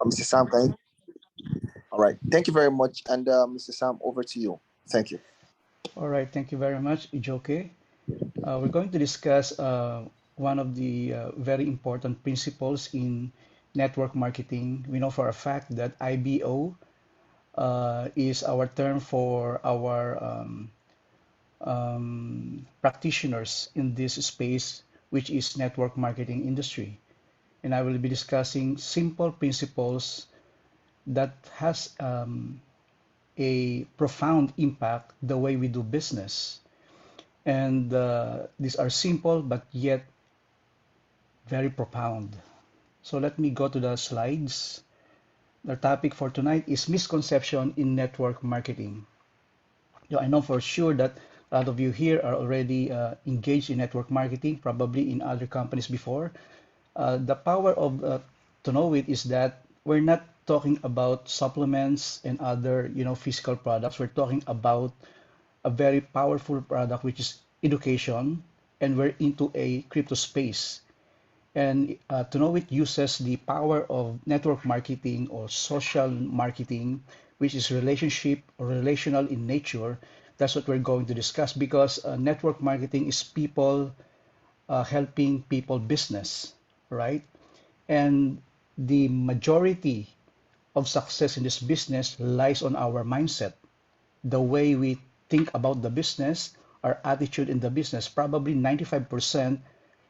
Mr. Sam, can you? All right. Thank you very much. And Mr. Sam, over to you. Thank you. All right, thank you very much, Ijoke. We're going to discuss one of the very important principles in network marketing. We know for a fact that iBO is our term for our practitioners in this space, which is network marketing industry. And I will be discussing simple principles that has a profound impact the way we do business. And these are simple but yet very profound. So let me go to the slides. The topic for tonight is misconception in network marketing. I know for sure that a lot of you here are already engaged in network marketing, probably in other companies before. The power of to know it is that we're not talking about supplements and other, physical products. We're talking about a very powerful product, which is education, and we're into a crypto space. And to know it uses the power of network marketing or social marketing, which is relationship or relational in nature. That's what we're going to discuss because network marketing is people helping people business, right? And the majority of success in this business lies on our mindset, the way we think about the business, our attitude in the business. Probably 95%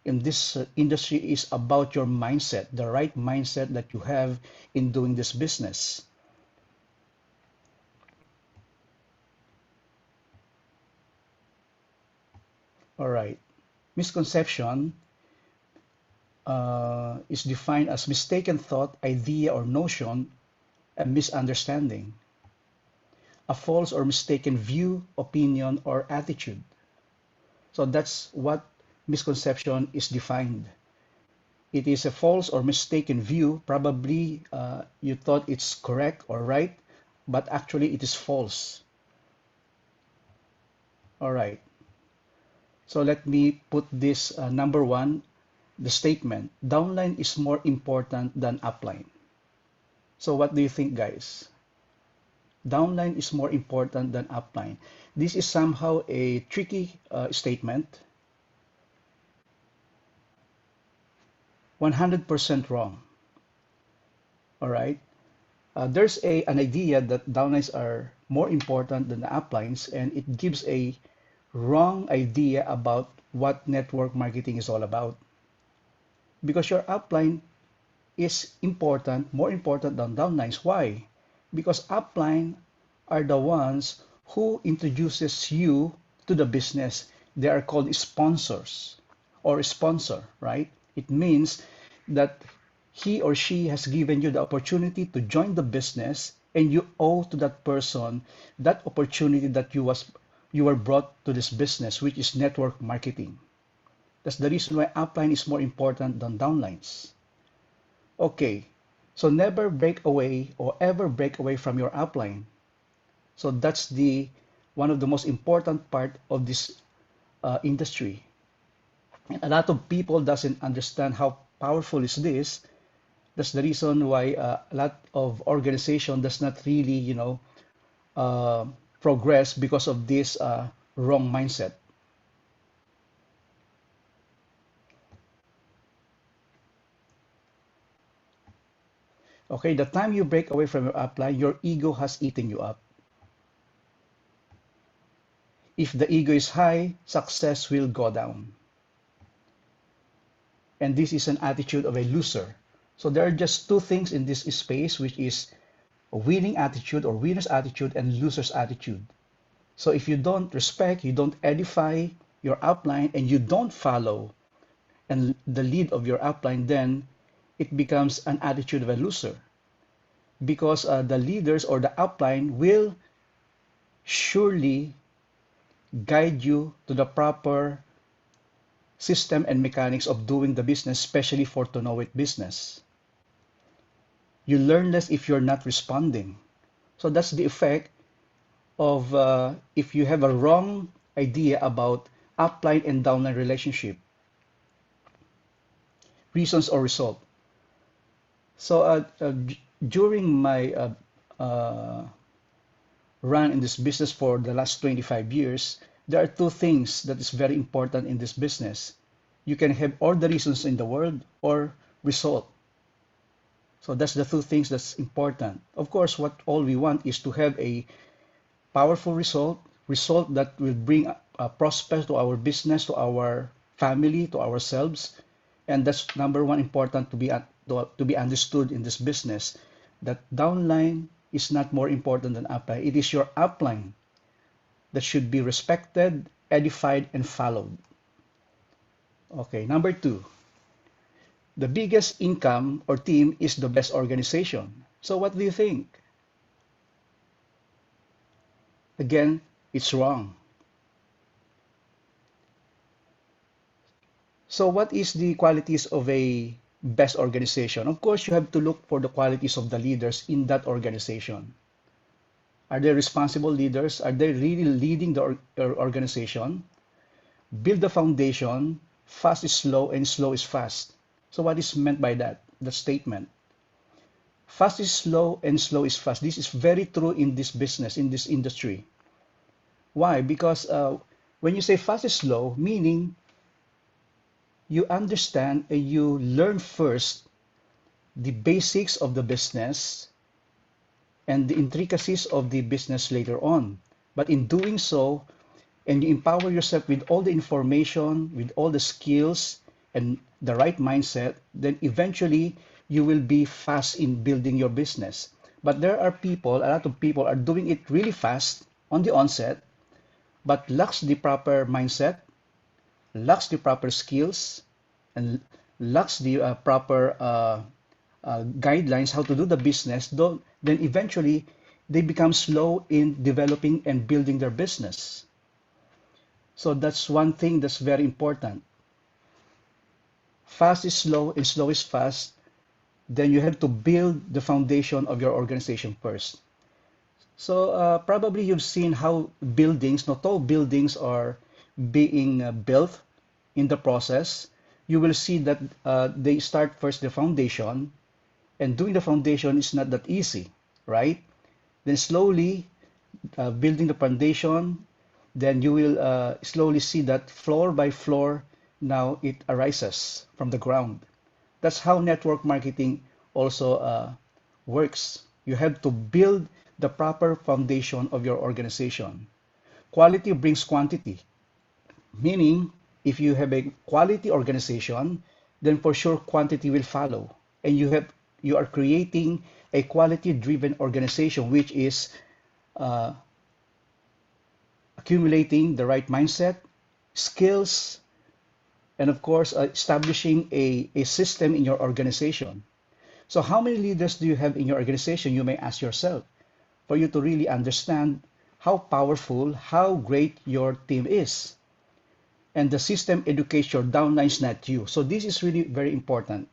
in this industry is about your mindset, the right mindset that you have in doing this business. All right. Misconception is defined as mistaken thought, idea, or notion, a misunderstanding, a false or mistaken view, opinion, or attitude. So that's what misconception is defined. It is a false or mistaken view. Probably you thought it's correct or right, but actually it is false. All right. So let me put this number one, the statement, downline is more important than upline. So what do you think, guys? Downline is more important than upline. This is somehow a tricky statement. 100% wrong. All right. There's an idea that downlines are more important than the uplines, and it gives a wrong idea about what network marketing is all about. Because your upline is important, more important than downlines. Why? Because upline are the ones who introduces you to the business. They are called sponsors or sponsor, right? It means that he or she has given you the opportunity to join the business and you owe to that person that opportunity that you were brought to this business, which is network marketing. That's the reason why upline is more important than downlines. Okay, so never break away or ever break away from your upline. So that's the one of the most important part of this industry. And a lot of people doesn't understand how powerful is this. That's the reason why a lot of organization does not really, uh, progress because of this wrong mindset. Okay, the time you break away from your upline, your ego has eaten you up. If the ego is high, success will go down. And this is an attitude of a loser. So there are just two things in this space, which is a winning attitude or winner's attitude and loser's attitude. So if you don't respect, you don't edify your upline, and you don't follow and the lead of your upline, then it becomes an attitude of a loser because the leaders or the upline will surely guide you to the proper system and mechanics of doing the business, especially for to know it business. You learn less if you're not responding. So that's the effect of if you have a wrong idea about upline and downline relationship, reasons or result. So during my uh, run in this business for the last 25 years, there are two things that is very important in this business. You can have all the reasons in the world or result. So that's the two things that's important. Of course, what all we want is to have a powerful result that will bring a prosper to our business, to our family, to ourselves. And that's number one important to be understood in this business, that downline is not more important than upline. It is your upline that should be respected, edified, and followed. Okay, number two, the biggest income or team is the best organization. So what do you think? Again, it's wrong. So what is the qualities of a best organization? Of course, you have to look for the qualities of the leaders in that organization. Are they responsible leaders? Are they really leading the organization? Build the foundation. Fast is slow and slow is fast. So what is meant by that? The statement. Fast is slow and slow is fast. This is very true in this business, in this industry. Why? Because when you say fast is slow, meaning you understand and you learn first the basics of the business and the intricacies of the business later on. But in doing so, and you empower yourself with all the information, with all the skills and the right mindset, then eventually you will be fast in building your business. But there are people, a lot of people are doing it really fast on the onset, but lacks the proper mindset, lacks the proper skills, and lacks the proper guidelines how to do the business, then eventually they become slow in developing and building their business. So that's one thing that's very important. Fast is slow and slow is fast. Then you have to build the foundation of your organization first. So probably you've seen how buildings, not all buildings are being built in the process. You will see that they start first the foundation, and doing the foundation is not that easy, right? Then slowly building the foundation, then you will slowly see that floor by floor, now it arises from the ground. That's how network marketing also works. You have to build the proper foundation of your organization. Quality brings quantity, meaning if you have a quality organization, then for sure quantity will follow. And you are creating a quality driven organization, which is uh, accumulating the right mindset, skills, and of course, establishing a system in your organization. So, how many leaders do you have in your organization? You may ask yourself for you to really understand how powerful, how great your team is. And the system educates your downlines, not you. So, this is really very important.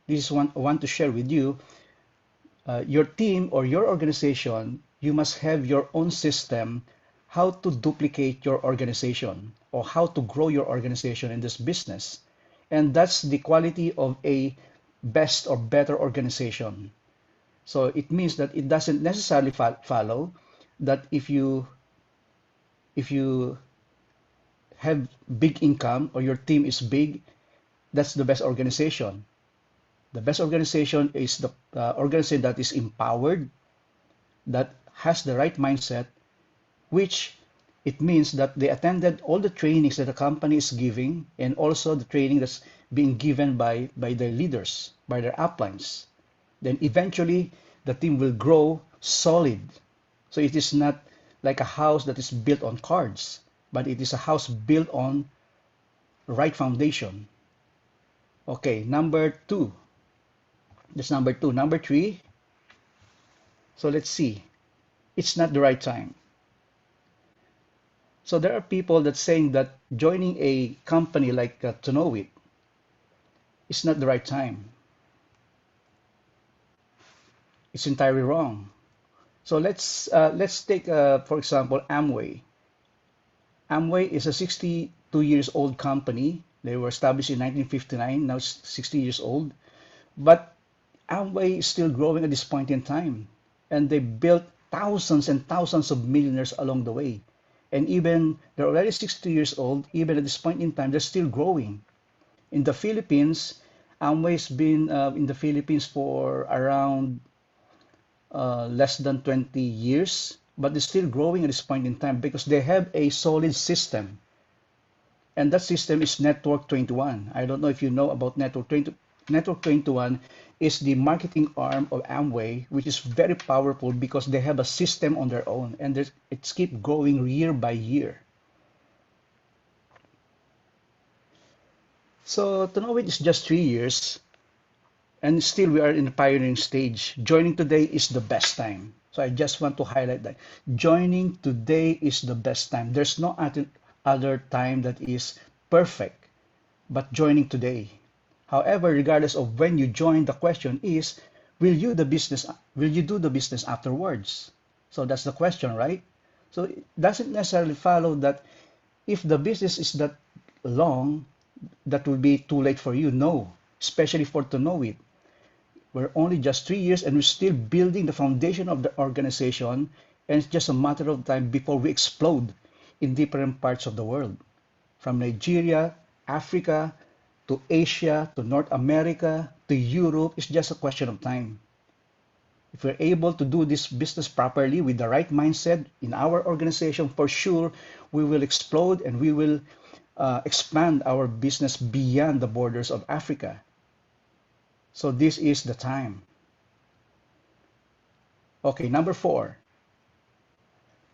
This is one I want to share with you. Your team or your organization, you must have your own system how to duplicate your organization or how to grow your organization in this business. And that's the quality of a best or better organization. So it means that it doesn't necessarily follow that if you have big income or your team is big, that's the best organization. The best organization is the organization that is empowered, that has the right mindset, which it means that they attended all the trainings that the company is giving and also the training that's being given by their leaders, by their uplines. Then eventually the team will grow solid. So it is not like a house that is built on cards, but it is a house built on right foundation. Okay, number two. That's number two. Number three, so let's see. It's not the right time. So there are people that saying that joining a company like to know it is not the right time. It's entirely wrong. So let's take for example Amway. Amway is a 62 years old company. They were established in 1959. Now it's 60 years old. But Amway is still growing at this point in time, and they built thousands and thousands of millionaires along the way. And even they're already 60 years old, even at this point in time, they're still growing. In the Philippines, Amway's been in the Philippines for around less than 20 years, but they're still growing at this point in time because they have a solid system. And that system is Network 21. I don't know if you know about Network 20. Network 21 is the marketing arm of Amway, which is very powerful because they have a system on their own and it's keep growing year by year. So to know it is just 3 years, and still we are in the pioneering stage. Joining today is the best time. So I just want to highlight that. Joining today is the best time. There's no other time that is perfect, but joining today. However, regardless of when you join, the question is, will you do the business afterwards? So that's the question, right? So it doesn't necessarily follow that if the business is that long, that will be too late for you. No, especially for to know it. We're only just 3 years and we're still building the foundation of the organization, and it's just a matter of time before we explode in different parts of the world. From Nigeria, Africa, to Asia, to North America, to Europe, it's just a question of time. If we're able to do this business properly with the right mindset in our organization, for sure, we will explode and we will expand our business beyond the borders of Africa. So this is the time. Okay, number 4.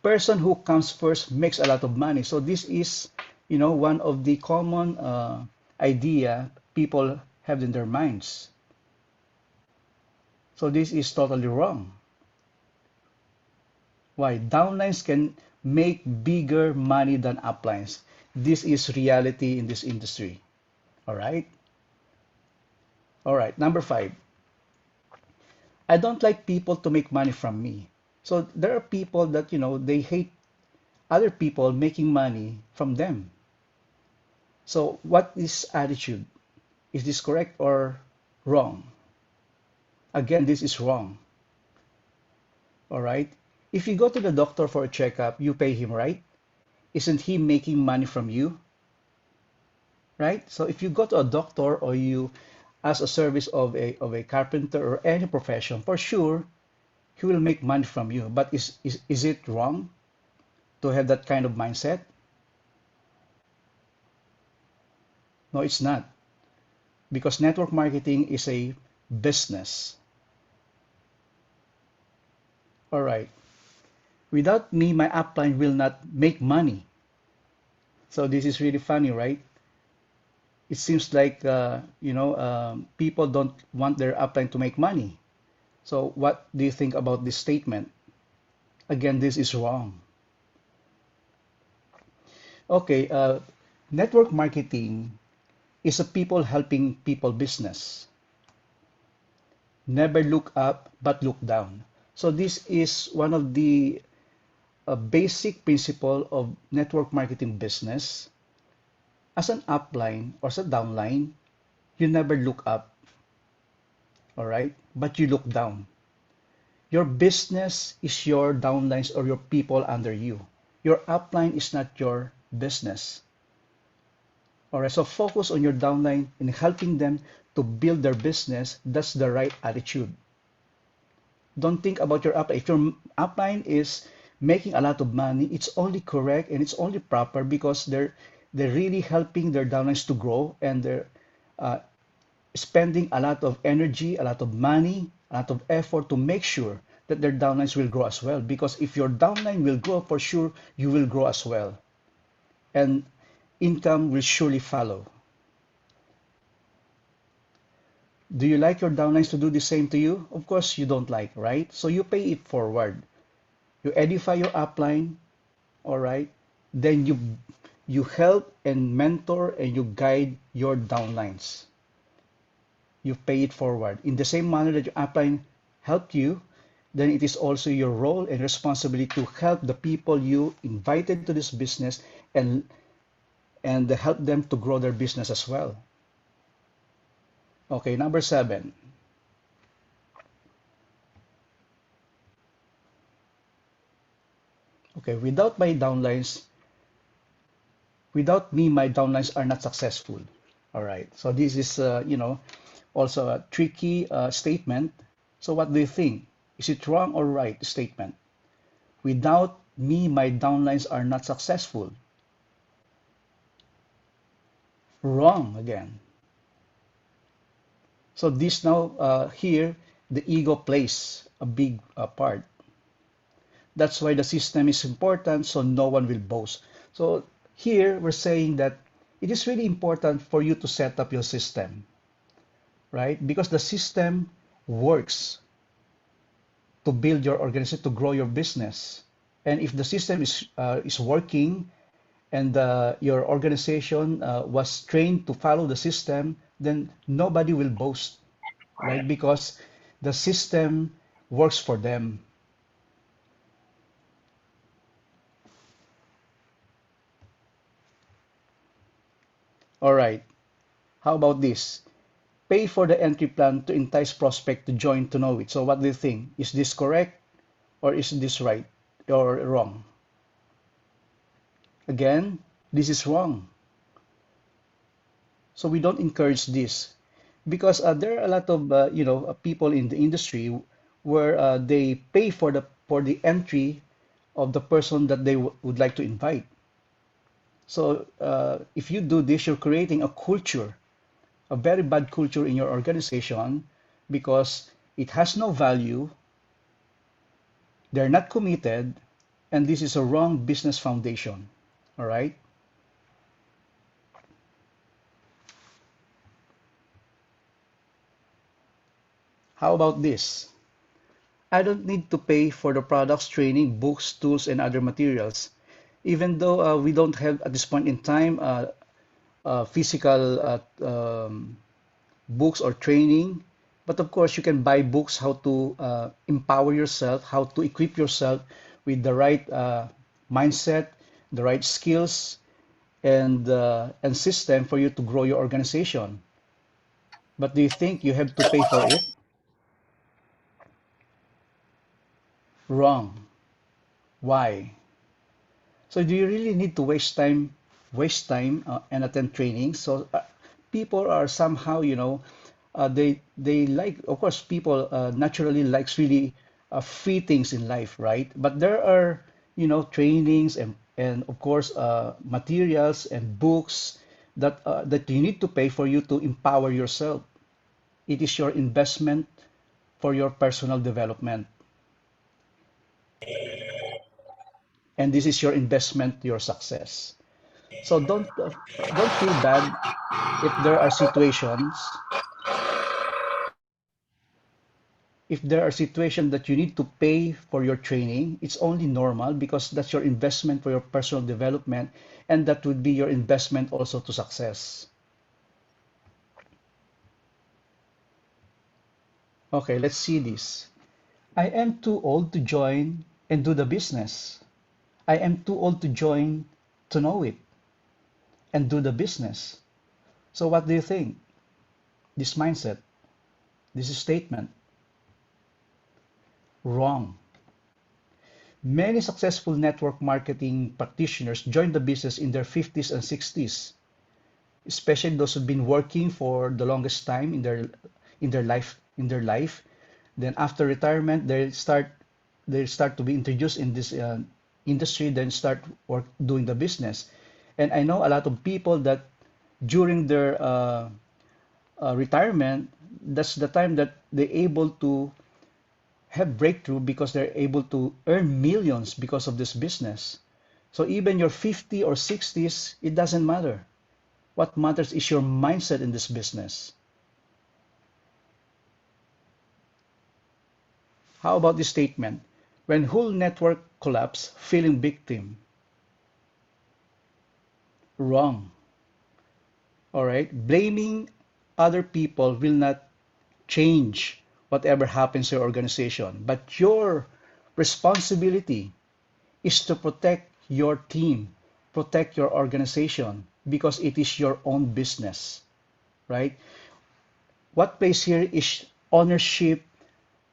Person who comes first makes a lot of money. So this is, one of the common idea people have in their minds. So this is totally wrong. Why? Downlines can make bigger money than uplines. This is reality in this industry. All right. All right. Number 5. I don't like people to make money from me. So there are people that, they hate other people making money from them. So what is attitude? Is this correct or wrong? Again, this is wrong. All right. If you go to the doctor for a checkup, you pay him, right? Isn't he making money from you? Right? So if you go to a doctor or you ask a service of a carpenter or any profession, for sure he will make money from you. But is it wrong to have that kind of mindset? No, it's not. Because network marketing is a business. All right. Without me, my upline will not make money. So this is really funny, right? It seems like people don't want their upline to make money. So what do you think about this statement? Again, this is wrong. Okay, network marketing is a people helping people business. Never look up, but look down. So this is one of the basic principle of network marketing business. As an upline or as a downline, you never look up, all right? But you look down. Your business is your downlines or your people under you. Your upline is not your business. All right, so focus on your downline in helping them to build their business. That's the right attitude. Don't think about your upline. If your upline is making a lot of money, it's only correct and it's only proper because they're really helping their downlines to grow, and they're uh, spending a lot of energy, a lot of money, a lot of effort to make sure that their downlines will grow as well. Because if your downline will grow, for sure you will grow as well, and income will surely follow. Do you like your downlines to do the same to you? Of course you don't like, right? So you pay it forward. You edify your upline, all right? Then you help and mentor and you guide your downlines. You pay it forward. In the same manner that your upline helped you, then it is also your role and responsibility to help the people you invited to this business and help them to grow their business as well. Okay, number 7. Okay, without me, my downlines are not successful. All right. So this is, also a tricky statement. So what do you think? Is it wrong or right statement? Without me, my downlines are not successful. Wrong again. So this now here, the ego plays a big part. That's why the system is important, so no one will boast. So here we're saying that it is really important for you to set up your system, right? Because the system works to build your organization, to grow your business. And if the system is working and your organization was trained to follow the system, then nobody will boast, right? Because the system works for them. All right. How about this? Pay for the entry plan to entice prospect to join to know it. So what do you think? Is this correct or is this right or wrong? Again, this is wrong. So we don't encourage this because there are a lot of people in the industry where they pay for the entry of the person that they would like to invite. So if you do this, you're creating a culture, a very bad culture in your organization because it has no value, they're not committed, and this is a wrong business foundation. All right. How about this? I don't need to pay for the products, training, books, tools, and other materials. Even though we don't have at this point in time physical books or training, but of course you can buy books how to empower yourself, how to equip yourself with the right mindset, the right skills, and system for you to grow your organization. But do you think you have to pay for it? Wrong. Why? So do you really need to waste time and attend training? So people are somehow, they like, of course, people naturally likes really free things in life, right? But there are, trainings and of course materials and books that you need to pay for you to empower yourself. It is your investment for your personal development, and this is your investment to your success. So don't feel bad if there are situations that you need to pay for your training. It's only normal because that's your investment for your personal development, and that would be your investment also to success. Okay, let's see this. I am too old to join and do the business. I am too old to join to know it and do the business. So what do you think? This mindset, this statement, wrong. Many successful network marketing practitioners join the business in their 50s and 60s, especially those who've been working for the longest time in their life. Then after retirement, they start to be introduced in this industry, then start work doing the business. And I know a lot of people that during their retirement, that's the time that they're able to have breakthrough because they're able to earn millions because of this business. So even your 50 or 60s, it doesn't matter. What matters is your mindset in this business. How about this statement? When whole network collapse, feeling victim. Wrong. All right. Blaming other people will not change whatever happens to your organization. But your responsibility is to protect your team, protect your organization, because it is your own business, right? What plays here is ownership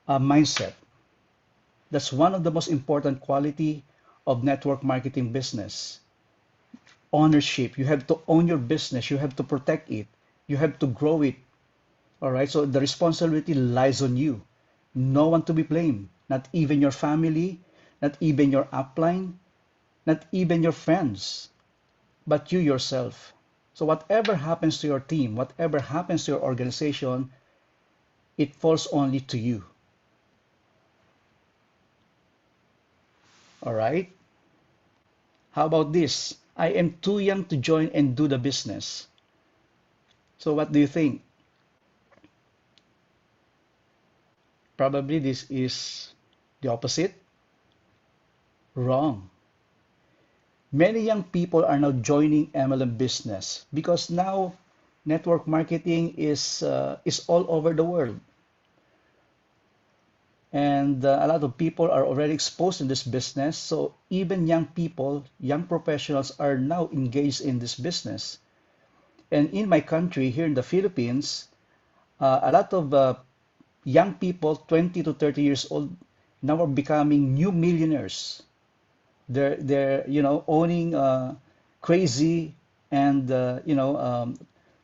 mindset. That's one of the most important quality of network marketing business. Ownership. You have to own your business. You have to protect it. You have to grow it. All right. So the responsibility lies on you. No one to be blamed. Not even your family, not even your upline, not even your friends, but you yourself. So whatever happens to your team, whatever happens to your organization, it falls only to you. All right. How about this? I am too young to join and do the business. So what do you think? Probably this is the opposite. Wrong. Many young people are now joining MLM business because now network marketing is all over the world, and a lot of people are already exposed in this business. So even young people, young professionals are now engaged in this business. And in my country, here in the Philippines, a lot of young people, 20 to 30 years old, now are becoming new millionaires. They're owning crazy and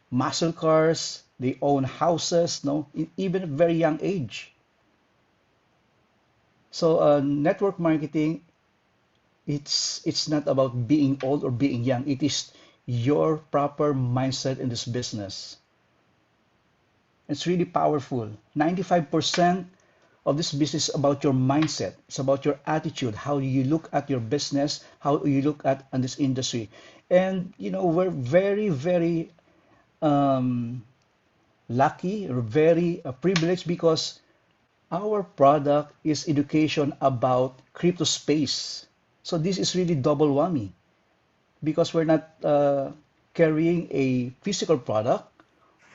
muscle cars. They own houses, no, even at a very young age. So network marketing, it's not about being old or being young. It is your proper mindset in this business. It's really powerful. 95% of this business is about your mindset. It's about your attitude, how you look at your business, how you look at on this industry. And we're very, very um, lucky or very privileged because our product is education about crypto space. So this is really double whammy because we're not carrying a physical product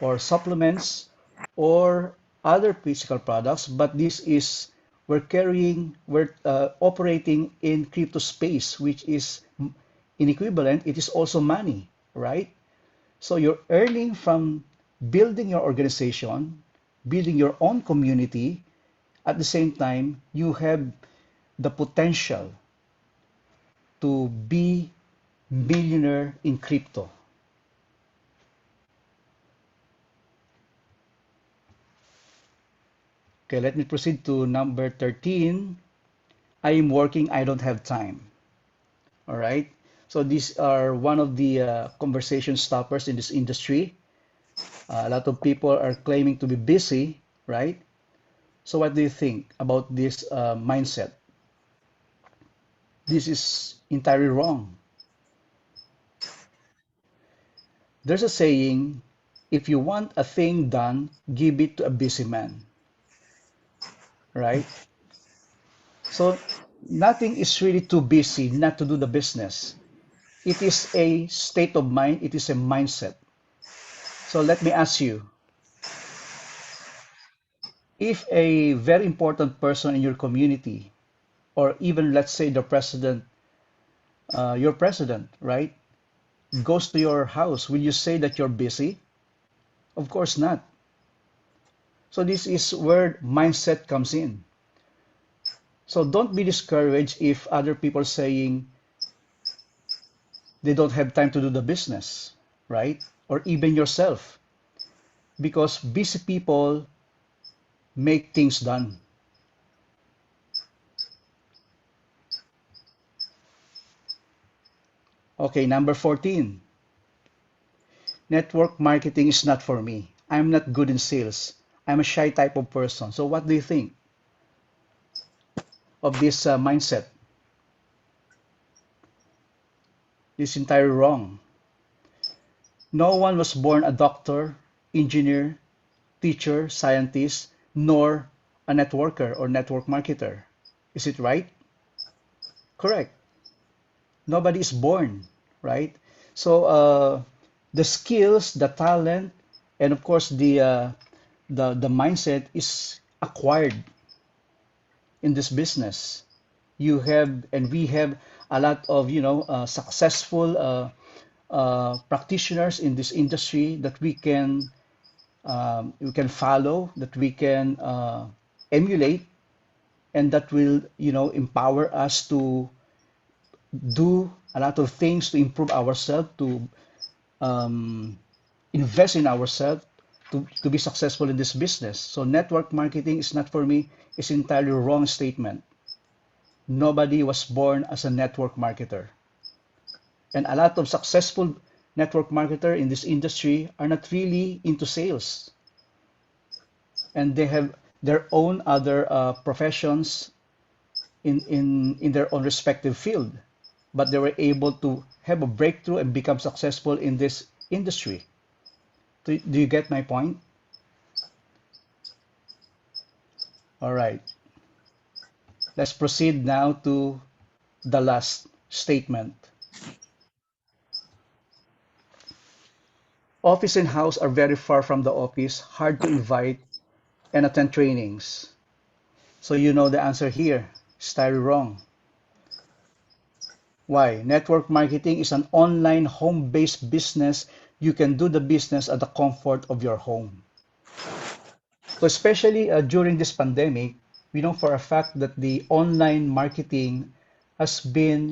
or supplements or other physical products, but this is we're operating in crypto space, which is in equivalent, it is also money, right? So you're earning from building your organization, building your own community. At the same time, you have the potential to be millionaire in crypto. Okay, let me proceed to number 13. I am working, I don't have time. All right. So these are one of the conversation stoppers in this industry. A lot of people are claiming to be busy, right? So what do you think about this mindset? This is entirely wrong. There's a saying, if you want a thing done, give it to a busy man, right? So nothing is really too busy not to do the business. It is a state of mind, it is a mindset. So let me ask you, if a very important person in your community, or even let's say the president, your president, right, goes to your house, will you say that you're busy? Of course not. So this is where mindset comes in. So don't be discouraged if other people saying they don't have time to do the business, right? Or even yourself, because busy people make things done. Okay, number 14. Network marketing is not for me. I'm not good in sales. I'm a shy type of person. So what do you think of this mindset? It's entirely wrong. No one was born a doctor, engineer, teacher, scientist, nor a networker or network marketer. Is it right? Correct. Nobody is born, right? So the skills, the talent, and of course the mindset is acquired in this business. You have and we have a lot of successful practitioners in this industry that we can follow, that we can emulate, and that will empower us to do a lot of things to improve ourselves, to um, invest in ourselves to be successful in this business. So network marketing is not for me, it's entirely wrong statement. Nobody was born as a network marketer. And a lot of successful network marketer in this industry are not really into sales. And they have their own other professions in their own respective field. But they were able to have a breakthrough and become successful in this industry. Do you get my point? All right. Let's proceed now to the last statement. Office and house are very far from the office, hard to invite and attend trainings. So you know the answer here. Style wrong. Why? Network marketing is an online home-based business. You can do the business at the comfort of your home. So especially during this pandemic, we know for a fact that the online marketing has been,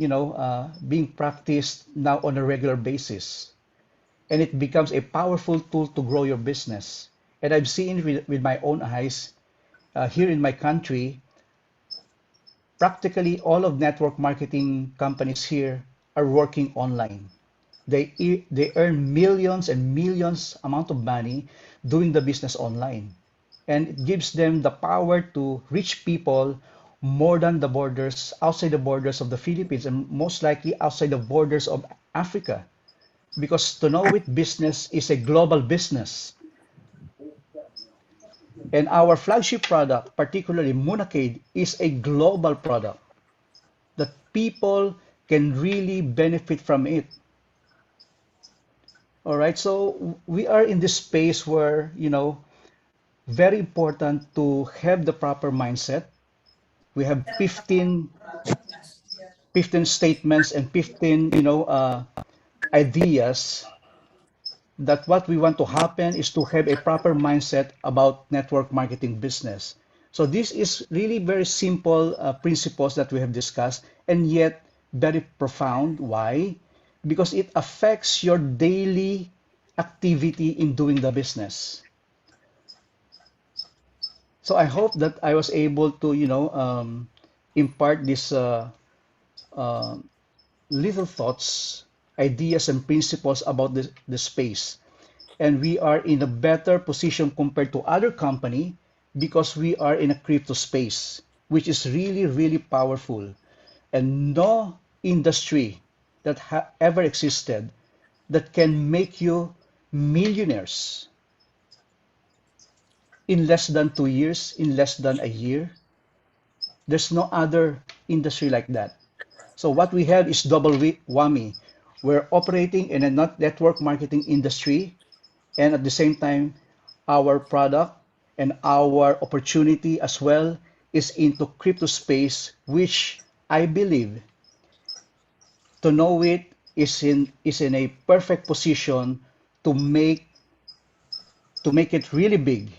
being practiced now on a regular basis, and it becomes a powerful tool to grow your business. And I've seen with my own eyes here in my country, practically all of network marketing companies here are working online. They earn millions and millions amount of money doing the business online. And it gives them the power to reach people more than the borders, outside the borders of the Philippines, and most likely outside the borders of Africa. Because to know it, business is a global business. And our flagship product, particularly Munacade, is a global product that people can really benefit from it. All right, so we are in this space where, very important to have the proper mindset. We have 15 statements and 15, ideas that what we want to happen is to have a proper mindset about network marketing business. So this is really very simple principles that we have discussed, and yet very profound. Why? Because it affects your daily activity in doing the business. So I hope that I was able to, impart these uh, little thoughts, ideas, and principles about the space. And we are in a better position compared to other company because we are in a crypto space, which is really, really powerful. And no industry that ever existed that can make you millionaires in less than 2 years, in less than a year. There's no other industry like that. So what we have is double whammy. We're operating in a not network marketing industry, and at the same time, our product and our opportunity as well is into crypto space, which I believe to know it is in a perfect position to make it really big.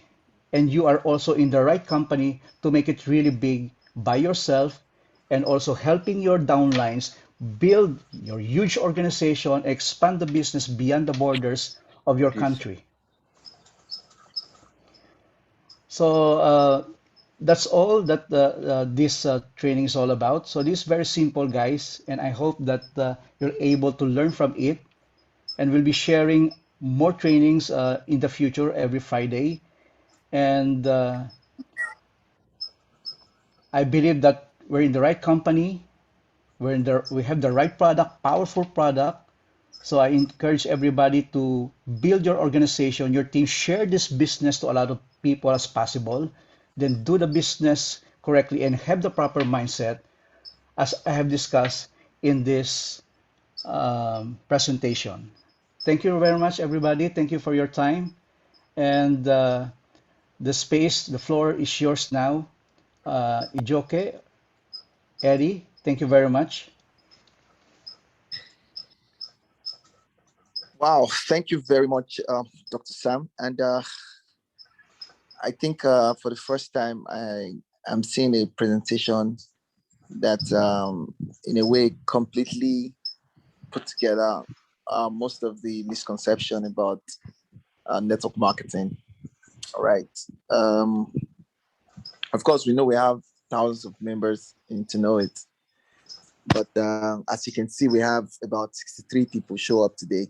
And you are also in the right company to make it really big by yourself, and also helping your downlines build your huge organization, expand the business beyond the borders of your Yes. country. So that's all that this training is all about. So this is very simple, guys, and I hope that you're able to learn from it. And we'll be sharing more trainings in the future every Friday. And I believe that we're in the right company. We have the right product, powerful product. So I encourage everybody to build your organization, your team, share this business to a lot of people as possible. Then do the business correctly and have the proper mindset, as I have discussed in this presentation. Thank you very much, everybody. Thank you for your time. And the floor is yours now. Ijoke, Eddie, thank you very much. Wow, thank you very much, Dr. Sam. And I think for the first time, I am seeing a presentation that in a way completely put together most of the misconception about network marketing. All right. Of course, we know we have thousands of members in to know it, but as you can see, we have about 63 people show up today.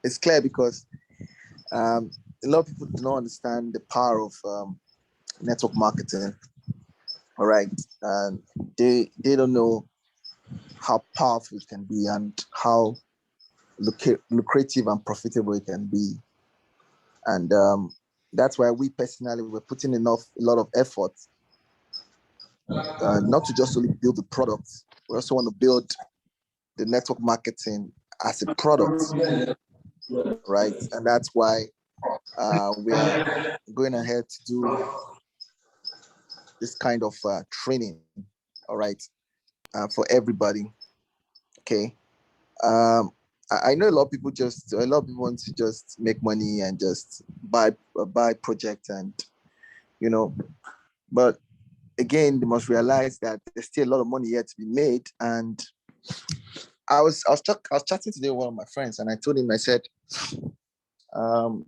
It's clear because a lot of people do not understand the power of network marketing. All right, and they don't know how powerful it can be and how lucrative and profitable it can be. And that's why we personally were putting a lot of effort, not to just only build the product. We also want to build the network marketing as a product, right? And that's why we are going ahead to do this kind of training, all right, for everybody. Okay. I know a lot of people want to just make money and just buy project and you know, but again, they must realize that there's still a lot of money yet to be made. And I was chatting today with one of my friends, and I told him, I said, um,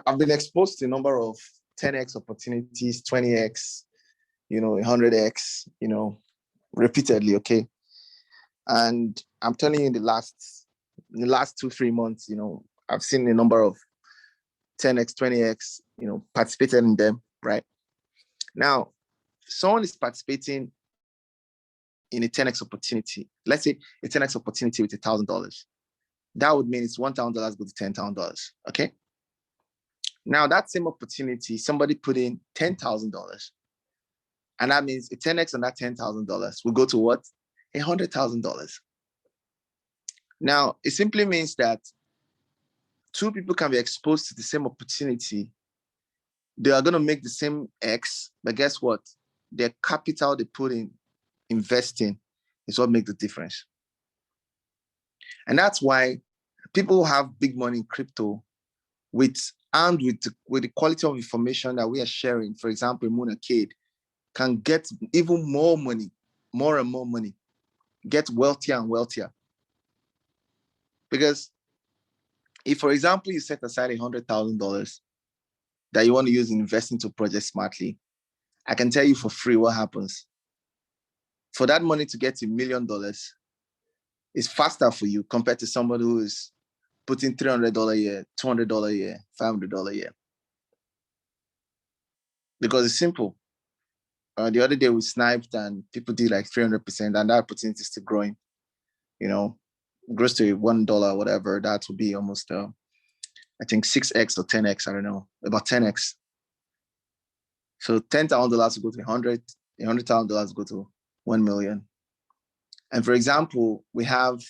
I've been exposed to a number of 10x opportunities, 20x, 100x, repeatedly. Okay, and I'm telling you, in the last 2-3 months, I've seen a number of 10x, 20x, participated in them. Right now, someone is participating in a 10x opportunity. Let's say a 10x opportunity with $1,000. That would mean it's $1,000 go to $10,000. Okay. Now that same opportunity, somebody put in $10,000, and that means a 10x on that $10,000 will go to what? $100,000. Now it simply means that two people can be exposed to the same opportunity. They are going to make the same X, but guess what? Their capital they put in investing is what makes the difference. And that's why people who have big money in crypto armed with the quality of information that we are sharing, for example, Moon Arcade, can get even more money, more and more money, get wealthier and wealthier. Because if, for example, you set aside $100,000 that you want to use in investing to project smartly, I can tell you for free what happens. For that money to get $1 million, it's faster for you compared to somebody who is putting $300 a year, $200 a year, $500 a year. Because it's simple. The other day we sniped and people did like 300%, and that opportunity is still growing. Grows to $1, whatever. That would be almost, I think 6x or 10x. I don't know, about 10x. So $10,000 go to 100, $100,000 go to 1 million. And for example, we have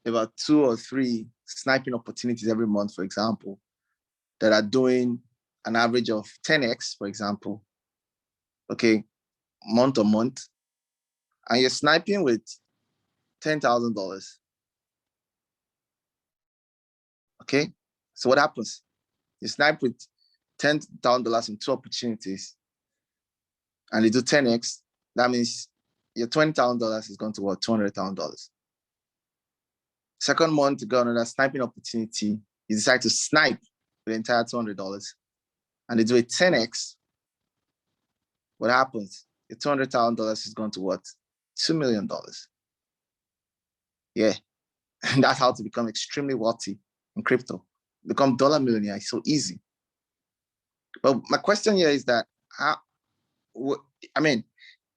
about 2 or 3 sniping opportunities every month, for example, that are doing an average of 10x, for example, okay, month on month, and you're sniping with $10,000. Okay, so what happens? You snipe with $10,000 in 2 opportunities, and you do 10x. That means your $20,000 is going to what? $200,000. Second month, you got another sniping opportunity. You decide to snipe the entire $200, and they do a 10x. What happens? Your $200,000 is going to what? $2 million. Yeah, and that's how to become extremely wealthy in crypto. Become dollar millionaire. It's so easy. But my question here is that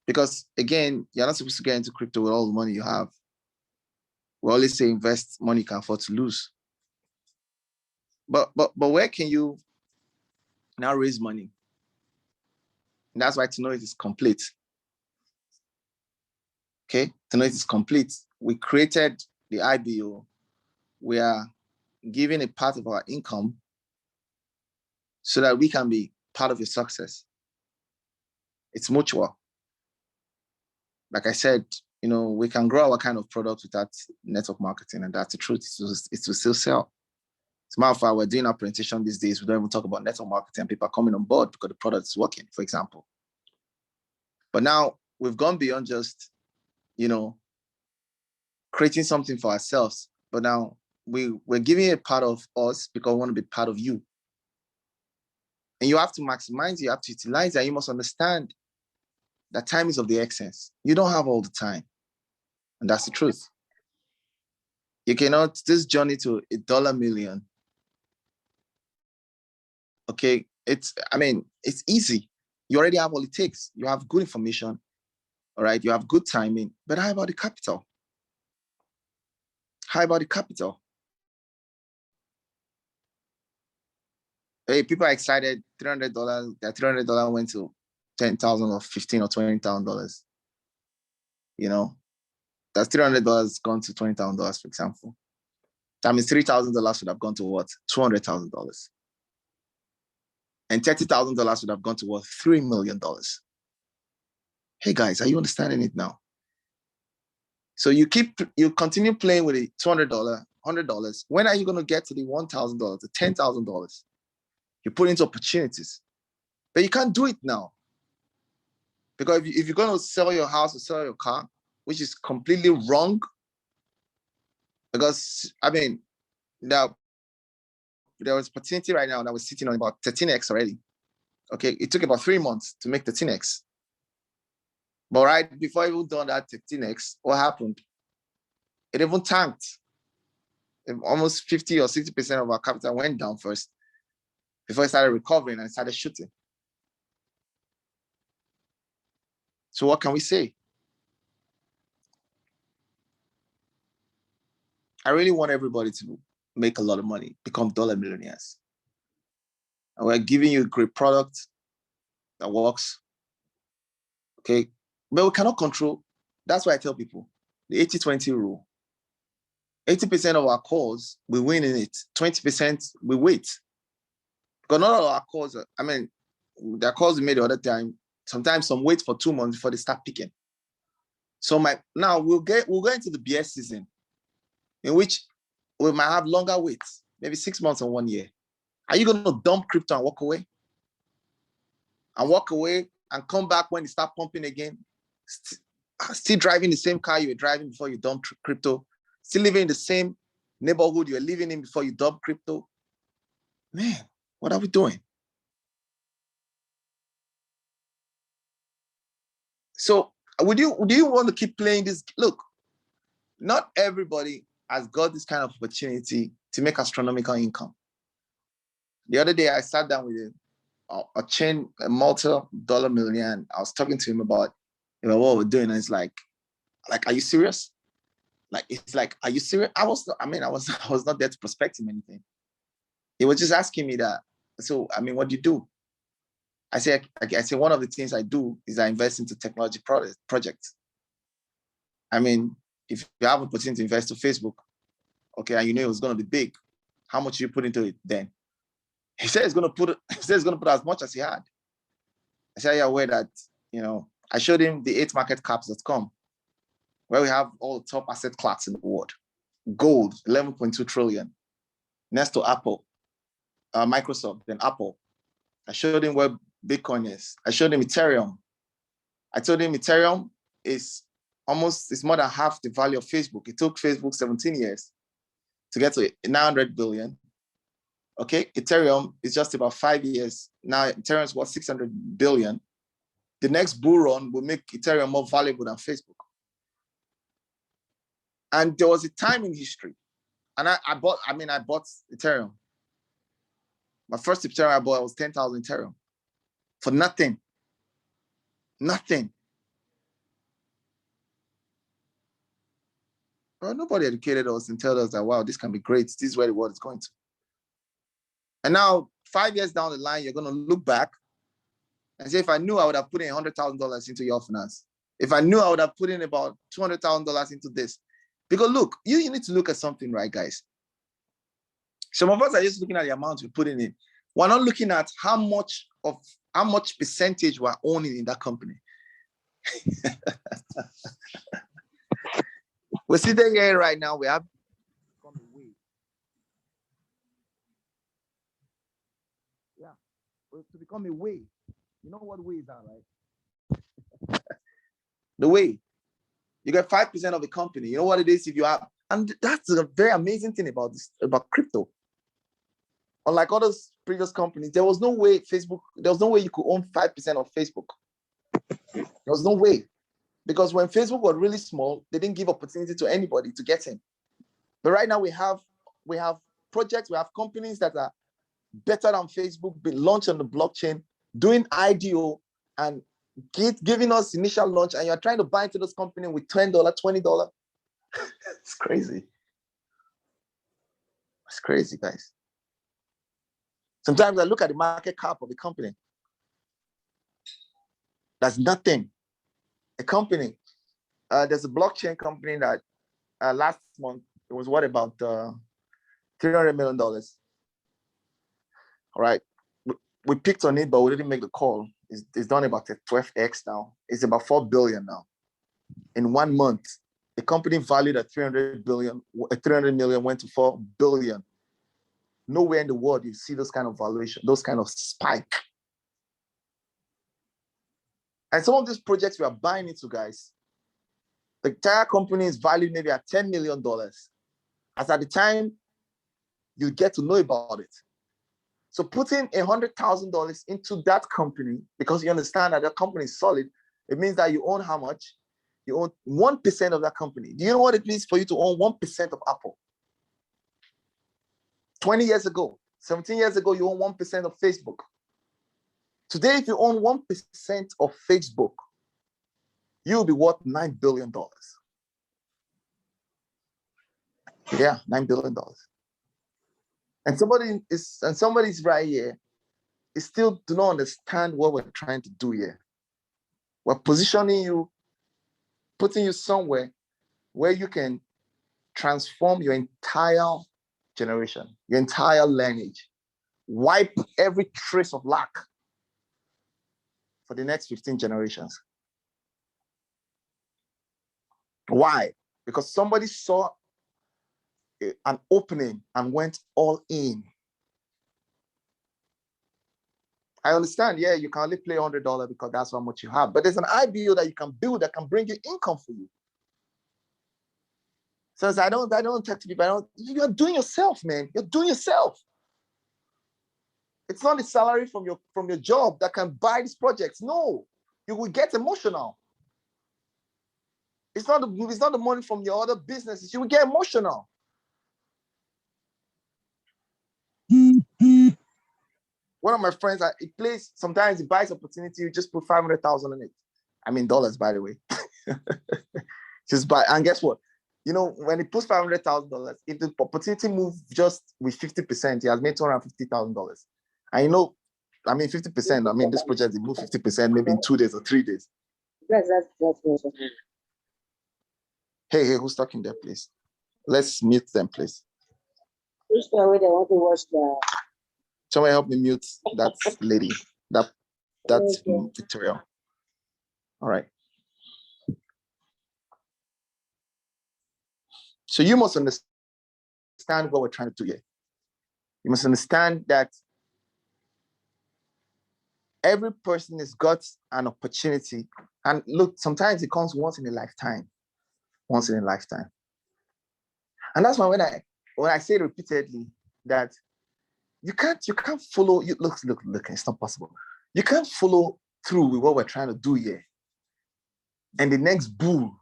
because again, you're not supposed to get into crypto with all the money you have. We always say invest money you can afford to lose. But where can you now raise money? And that's why to know it is complete. Okay, to know it is complete, we created the iBO. We are giving a part of our income so that we can be part of your success. It's mutual. Like I said, we can grow our kind of product without network marketing, and that's the truth. It will still sell. As a matter of fact, we're doing our presentation these days. We don't even talk about network marketing, and people are coming on board because the product is working, for example. But now we've gone beyond just, creating something for ourselves, but now we're giving a part of us because we want to be part of you. And you have to maximize, you have to utilize that. You must understand that time is of the essence. You don't have all the time. And that's the truth. You cannot, this journey to $1 million, okay, it's easy. You already have all it takes. You have good information, all right? You have good timing, but how about the capital? How about the capital? Hey, people are excited, $300, that $300 went to $10,000 or $15,000 or $20,000. That's $300 gone to $20,000, for example. That means $3,000 would have gone to what? $200,000. And $30,000 would have gone to what? $3 million. Hey guys, are you understanding it now? So you continue playing with the $200, $100. When are you going to get to the $1,000, the $10,000? You put into opportunities, but you can't do it now. Because if you're going to sell your house or sell your car, which is completely wrong, because now there was opportunity right now that was sitting on about 13x already. Okay, it took about 3 months to make 13x. But right before even done that 13x, what happened? It even tanked. Almost 50 or 60% of our capital went down first before it started recovering and started shooting. So what can we say? I really want everybody to make a lot of money, become dollar millionaires. And we're giving you a great product that works. Okay. But we cannot control. That's why I tell people the 80-20 rule. 80% of our calls, we win in it. 20% we wait. Because not all our calls, there are calls we made the other time. Sometimes some wait for 2 months before they start picking. So now we'll go into the BS season, in which we might have longer waits, maybe 6 months or 1 year. Are you going to dump crypto and walk away? And walk away and come back when you start pumping again? Still driving the same car you were driving before you dumped crypto? Still living in the same neighborhood you were living in before you dumped crypto? Man, what are we doing? So do you want to keep playing this? Look, not everybody has got this kind of opportunity to make astronomical income. The other day, I sat down with a multi-dollar millionaire, and I was talking to him about what we're doing. And it's like, are you serious? Are you serious? I was not there to prospect him anything. He was just asking me that. So, what do you do? I say, one of the things I do is I invest into technology projects. If you have an opportunity to invest to Facebook, okay, and you knew it was going to be big, how much you put into it then? He said he's going to put as much as he had. I said, yeah, aware that, I showed him the 8marketcaps.com, where we have all the top asset classes in the world. Gold, 11.2 trillion. Next to Apple, Microsoft, then Apple. I showed him where Bitcoin is. I showed him Ethereum. I told him Ethereum is more than half the value of Facebook. It took Facebook 17 years to get to 900 billion. Okay, Ethereum is just about 5 years. Now Ethereum is worth 600 billion. The next bull run will make Ethereum more valuable than Facebook. And there was a time in history, and I bought Ethereum. My first Ethereum I bought was 10,000 Ethereum for nothing. Nothing. Well, nobody educated us and told us that, wow, this can be great. This is where the world is going to. And now, 5 years down the line, you're going to look back and say, if I knew, I would have put in $100,000 into your finance. If I knew, I would have put in about $200,000 into this. Because look, you need to look at something, right, guys? Some of us are just looking at the amount we're putting in. We're not looking at how much percentage we're owning in that company. We're sitting here right now. We have become a wave. Yeah, to become a wave. You know what waves are, right? The way you get 5% of the company. You know what it is if you have, and that's a very amazing thing about this, about crypto. Unlike other previous companies, there was no way you could own 5% of Facebook. There was no way. Because when Facebook was really small, they didn't give opportunity to anybody to get in. But right now we have projects, we have companies that are better than Facebook, being launched on the blockchain, doing IDO and giving us initial launch, and you're trying to buy into this company with $10, $20. It's crazy. It's crazy, guys. Sometimes I look at the market cap of the company. That's nothing. A company. There's a blockchain company that last month, it was what, about $300 million. All right. We picked on it, but we didn't make the call. It's done about a 12x now. It's about 4 billion now. In 1 month, the company valued at 300 million went to 4 billion. Nowhere in the world you see those kind of valuation, those kind of spike. And some of these projects we are buying into, guys, the entire company is valued maybe at $10 million. As at the time you get to know about it. So putting $100,000 into that company, because you understand that the company is solid, it means that you own how much? You own 1% of that company. Do you know what it means for you to own 1% of Apple? 20 years ago, 17 years ago, you own 1% of Facebook. Today, if you own 1% of Facebook, you'll be worth $9 billion. Yeah, $9 billion. And somebody's right here is still do not understand what we're trying to do here. We're positioning you, putting you somewhere where you can transform your entire generation, your entire lineage, wipe every trace of lack for the next 15 generations. Why? Because somebody saw an opening and went all in. I understand, yeah, you can only play $100 because that's how much you have, but there's an iBO that you can build that can bring you income for you. So I don't talk to people. You're doing yourself, man. You're doing yourself. It's not the salary from your job that can buy these projects. No, you will get emotional. It's not the money from your other businesses. You will get emotional. One of my friends, he plays. Sometimes he buys opportunity. You just put 500,000 in it. I mean dollars, by the way. Just buy, and guess what? You know, when he puts $500,000, if the opportunity moves just with 50%, he has made $250,000. And you know, I mean, 50%. I mean, this project they move 50% maybe in 2 days or 3 days. That's Hey, who's talking there, please? Let's mute them, please. Which way they want to watch the? Someone help me mute that lady. That's Victoria. All right. So you must understand what we're trying to do here. You must understand that every person has got an opportunity. And look, sometimes it comes once in a lifetime. Once in a lifetime. And that's why when I say repeatedly that you can't follow, look, it's not possible. You can't follow through with what we're trying to do here. And the next bull,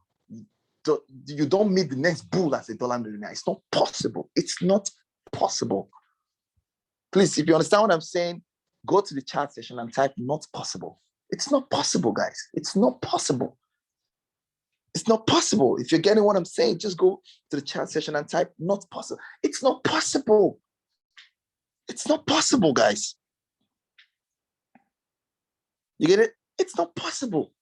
you don't meet the next bull as a dollar millionaire. It's not possible. It's not possible. Please, if you understand what I'm saying, go to the chat session and type "not possible." It's not possible, guys. It's not possible. It's not possible. If you're getting what I'm saying, just go to the chat session and type "not possible." It's not possible. It's not possible, guys. You get it? It's not possible.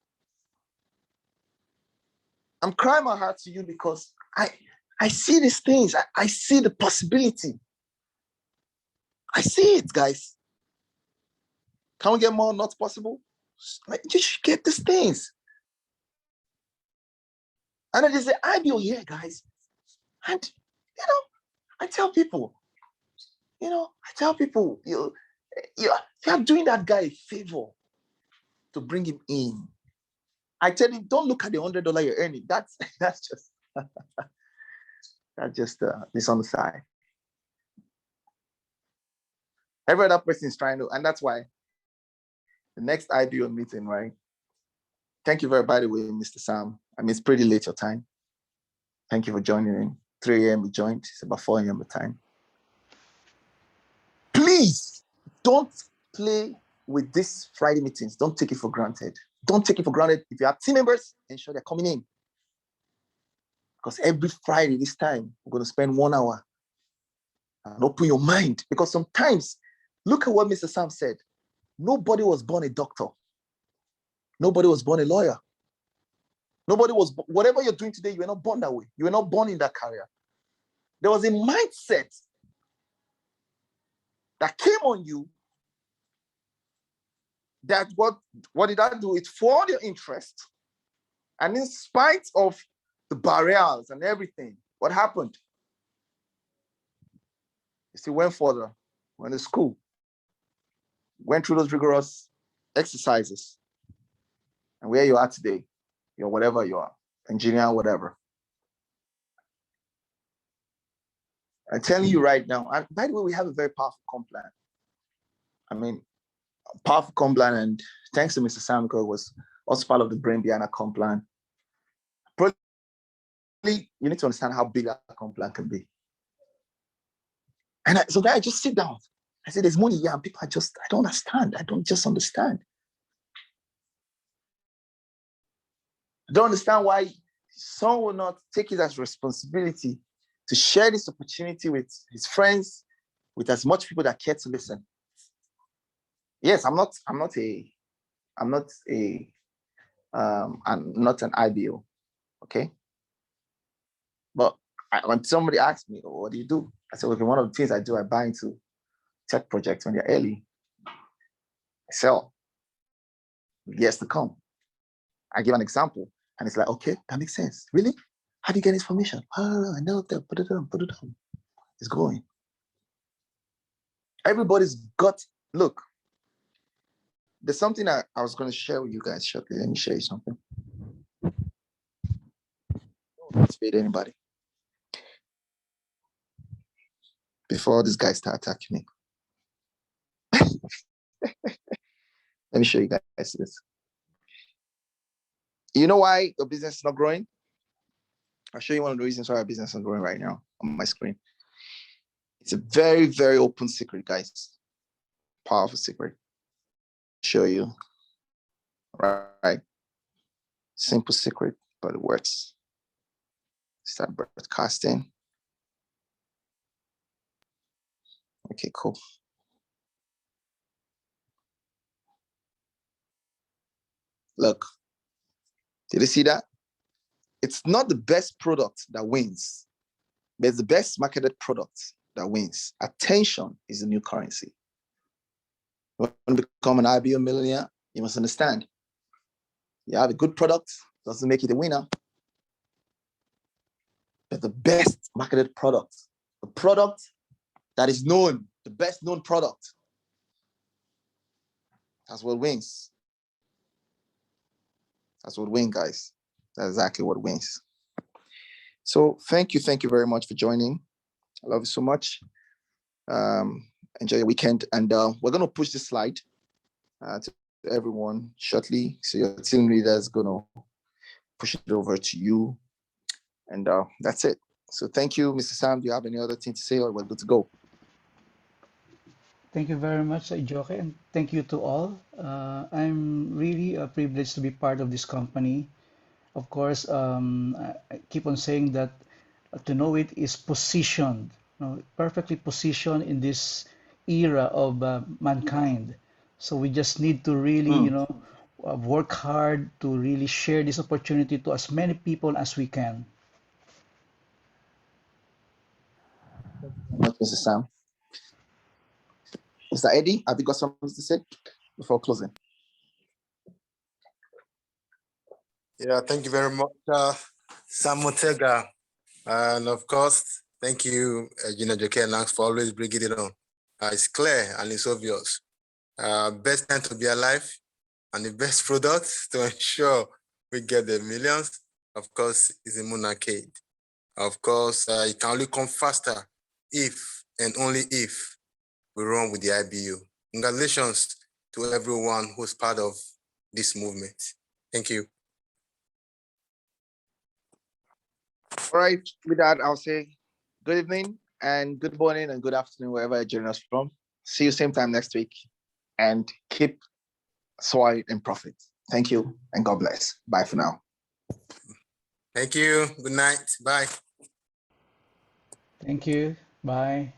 I'm crying my heart to you because I see these things. I see the possibility. I see it, guys. Can we get more not possible? Like, you should get these things. And then they say, iBO here, guys. And, I tell people, you're doing that guy a favor to bring him in. I tell him, don't look at the $100 you're earning. That's just this on the side. Every other person is trying to, and that's why the next iBO meeting, right? Thank you by the way, Mr. Sam. I mean, it's pretty late your time. Thank you for joining in. 3 a.m. we joined. It's about 4 a.m. the time. Please don't play with these Friday meetings. Don't take it for granted. Don't take it for granted. If you have team members, ensure they're coming in. Because every Friday this time, we're going to spend 1 hour and open your mind. Because sometimes, look at what Mr. Sam said. Nobody was born a doctor. Nobody was born a lawyer. Nobody was, whatever you're doing today, you were not born that way. You were not born in that career. There was a mindset that came on you that what did I do? It followed your interest. And in spite of the barriers and everything, what happened? You still went further, went to school, went through those rigorous exercises. And where you are today, you're whatever you are, engineer, whatever. I'm telling you right now, and by the way, we have a very powerful comp plan. I mean, powerful comp plan, and thanks to Mr. Samko, was also part of the brain behind a comp plan. Probably, you need to understand how big that comp plan can be. And so then I just sit down. I say, there's money here, and people I don't understand. I don't just understand. I don't understand why someone will not take it as responsibility to share this opportunity with his friends, with as much people that care to listen. Yes, I'm not an iBO, okay? But when somebody asks me, oh, what do you do? I said, okay, one of the things I do, I buy into tech projects when they're early. I sell years to come. I give an example, and it's like, okay, that makes sense. Really? How do you get information? Oh, I know that. Put it on. It's going. Everybody's got, look, there's something I was going to share with you guys shortly. Let me share you something. Don't feed anybody before this guy start attacking me. Let me show you guys this. You know why your business is not growing? I'll show you one of the reasons why our business is not growing right now on my screen. It's a very, very open secret, guys. Powerful secret. Show you. Right. Simple secret, but it works. Start broadcasting. Okay, cool. Look, did you see that? It's not the best product that wins, but it's the best marketed product that wins. Attention is the new currency. You want to become an iBO millionaire, you must understand. You have a good product, doesn't make it a winner. But the best marketed product, the product that is known, the best known product, that's what wins. That's what wins, guys. That's exactly what wins. So thank you very much for joining. I love you so much. Enjoy your weekend. And we're going to push this slide to everyone shortly. So your team leader is going to push it over to you. And that's it. So thank you, Mr. Sam. Do you have any other thing to say, or we're good to go? Thank you very much, Ijoke, and thank you to all. I'm really privileged to be part of this company. Of course, I keep on saying that to know it is positioned, perfectly positioned in this era of mankind. So we just need to really, work hard to really share this opportunity to as many people as we can. Not Mr. Sam. Mr. Eddie, have you got something to say before closing? Yeah, thank you very much, Sam Motega. And of course, thank you, Joke and Langs, for always bringing it on. It's clear and it's obvious. Best time to be alive and the best product to ensure we get the millions. Of course, it's a moonarcade. Of course, it can only come faster if and only if we run with the iBO. Congratulations to everyone who's part of this movement. Thank you. All right, with that, I'll say good evening and good morning and good afternoon, wherever you're joining us from. See you same time next week and keep soil and profit. Thank you and God bless. Bye for now. Thank you. Good night. Bye. Thank you. Bye.